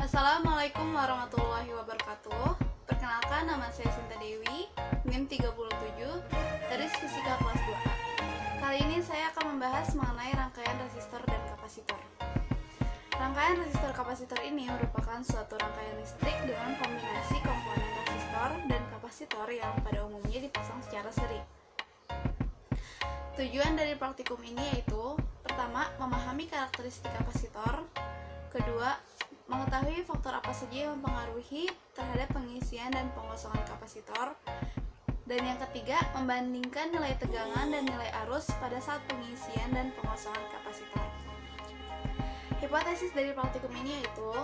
Assalamualaikum warahmatullahi wabarakatuh. Perkenalkan, nama saya Sinta Dewi, NIM 37, dari Fisika kelas 2A. Kali ini saya akan membahas mengenai rangkaian resistor dan kapasitor. Rangkaian resistor kapasitor ini merupakan suatu rangkaian listrik dengan kombinasi komponen resistor dan kapasitor yang pada umumnya dipasang secara seri. Tujuan dari praktikum ini yaitu: pertama, memahami karakteristik kapasitor; kedua, mengetahui faktor apa saja yang mempengaruhi terhadap pengisian dan pengosongan kapasitor; dan yang ketiga, membandingkan nilai tegangan dan nilai arus pada saat pengisian dan pengosongan kapasitor. Hipotesis dari praktikum ini yaitu,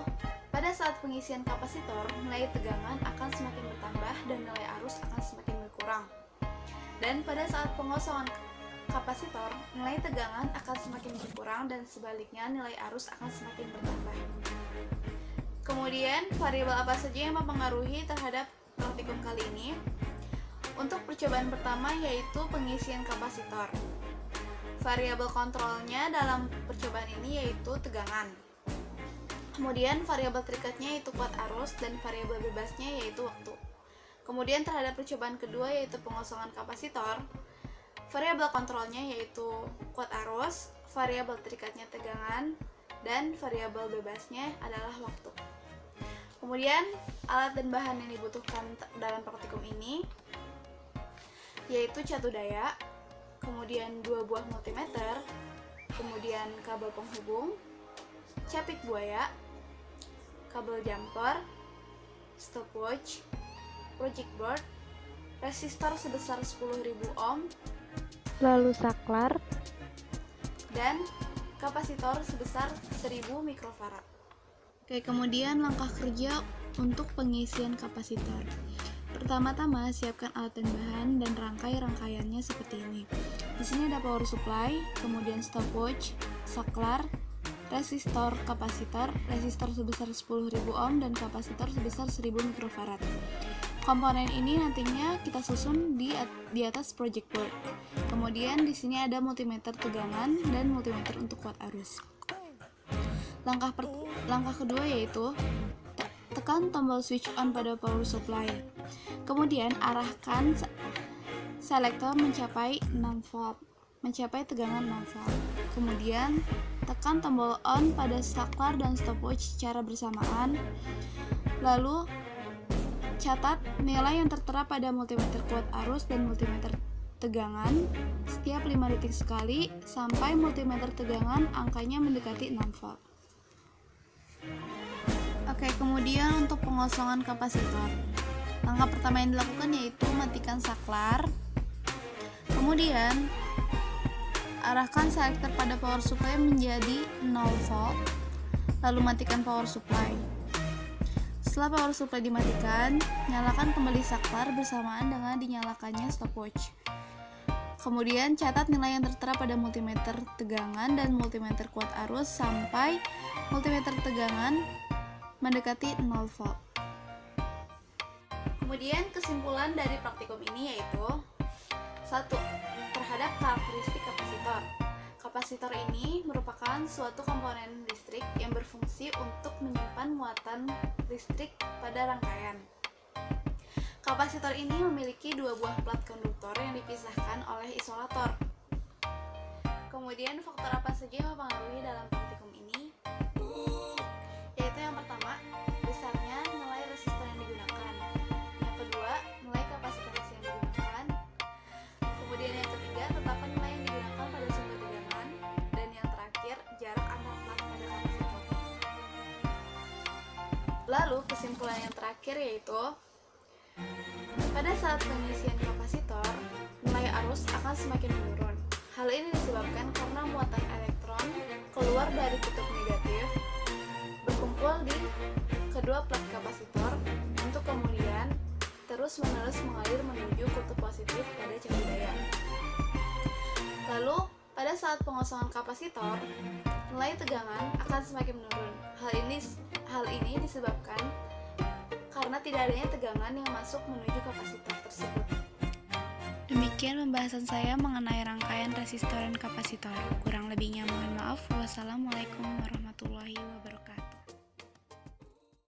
pada saat pengisian kapasitor, nilai tegangan akan semakin bertambah dan nilai arus akan semakin berkurang. Dan pada saat pengosongan kapasitor, nilai tegangan akan semakin berkurang dan sebaliknya nilai arus akan semakin bertambah. Kemudian, variabel apa saja yang mempengaruhi terhadap praktikum kali ini? Untuk percobaan pertama yaitu pengisian kapasitor. Variabel kontrolnya dalam percobaan ini yaitu tegangan. Kemudian variabel terikatnya yaitu kuat arus dan variabel bebasnya yaitu waktu. Kemudian terhadap percobaan kedua yaitu pengosongan kapasitor, variabel kontrolnya yaitu kuat arus, variabel terikatnya tegangan, dan variabel bebasnya adalah waktu. Kemudian alat dan bahan yang dibutuhkan dalam praktikum ini yaitu catu daya, kemudian 2 buah multimeter, kemudian kabel penghubung, capit buaya, kabel jumper, stopwatch, logic board, resistor sebesar 10.000 ohm, lalu saklar, dan kapasitor sebesar 1000 mikrofarad. Oke, kemudian langkah kerja untuk pengisian kapasitor. Pertama-tama, siapkan alat dan bahan dan rangkaiannya seperti ini. Di sini ada power supply, kemudian stopwatch, saklar, resistor, kapasitor, resistor sebesar 10.000 ohm dan kapasitor sebesar 1000 mikrofarad. Komponen ini nantinya kita susun di atas project board. Kemudian di sini ada multimeter tegangan dan multimeter untuk kuat arus. Langkah kedua yaitu tekan tombol switch on pada power supply. Kemudian arahkan selektor mencapai 6 volt, mencapai tegangan 6 volt. Kemudian tekan tombol on pada saklar dan stopwatch secara bersamaan. Lalu catat nilai yang tertera pada multimeter kuat arus dan multimeter tegangan setiap 5 detik sekali sampai multimeter tegangan angkanya mendekati 6 volt. Oke, kemudian untuk pengosongan kapasitor. Langkah pertama yang dilakukan yaitu matikan saklar. Kemudian arahkan selektor pada power supply menjadi 0 volt. Lalu matikan power supply. Setelah power supply dimatikan, nyalakan kembali saklar bersamaan dengan dinyalakannya stopwatch. Kemudian catat nilai yang tertera pada multimeter tegangan dan multimeter kuat arus sampai multimeter tegangan mendekati 0 volt. Kemudian kesimpulan dari praktikum ini yaitu: 1. Terhadap karakteristik kapasitor. Kapasitor ini merupakan suatu komponen listrik yang berfungsi untuk menyimpan muatan listrik pada rangkaian. Kapasitor ini memiliki 2 buah plat konduktor yang dipisahkan oleh isolator. Kemudian faktor apa saja yang mempengaruhi dalam praktikum ini? Yaitu yang pertama, besarnya nilai resistor yang digunakan. Yang kedua, nilai kapasitor yang digunakan. Kemudian yang ketiga, tetapan nilai yang digunakan pada sumber tegangan. Dan yang terakhir, jarak antar plat pada kapasitor. Lalu kesimpulan yang terakhir yaitu, pada saat pengisian kapasitor, nilai arus akan semakin menurun. Hal ini disebabkan karena muatan elektron keluar dari kutub negatif berkumpul di kedua plat kapasitor untuk kemudian terus-menerus mengalir menuju kutub positif pada catu daya. Lalu, pada saat pengosongan kapasitor, nilai tegangan akan semakin menurun. Hal ini disebabkan karena tidak adanya tegangan yang masuk menuju kapasitor tersebut. Demikian pembahasan saya mengenai rangkaian resistor dan kapasitor. Kurang lebihnya mohon maaf. Wassalamualaikum warahmatullahi wabarakatuh.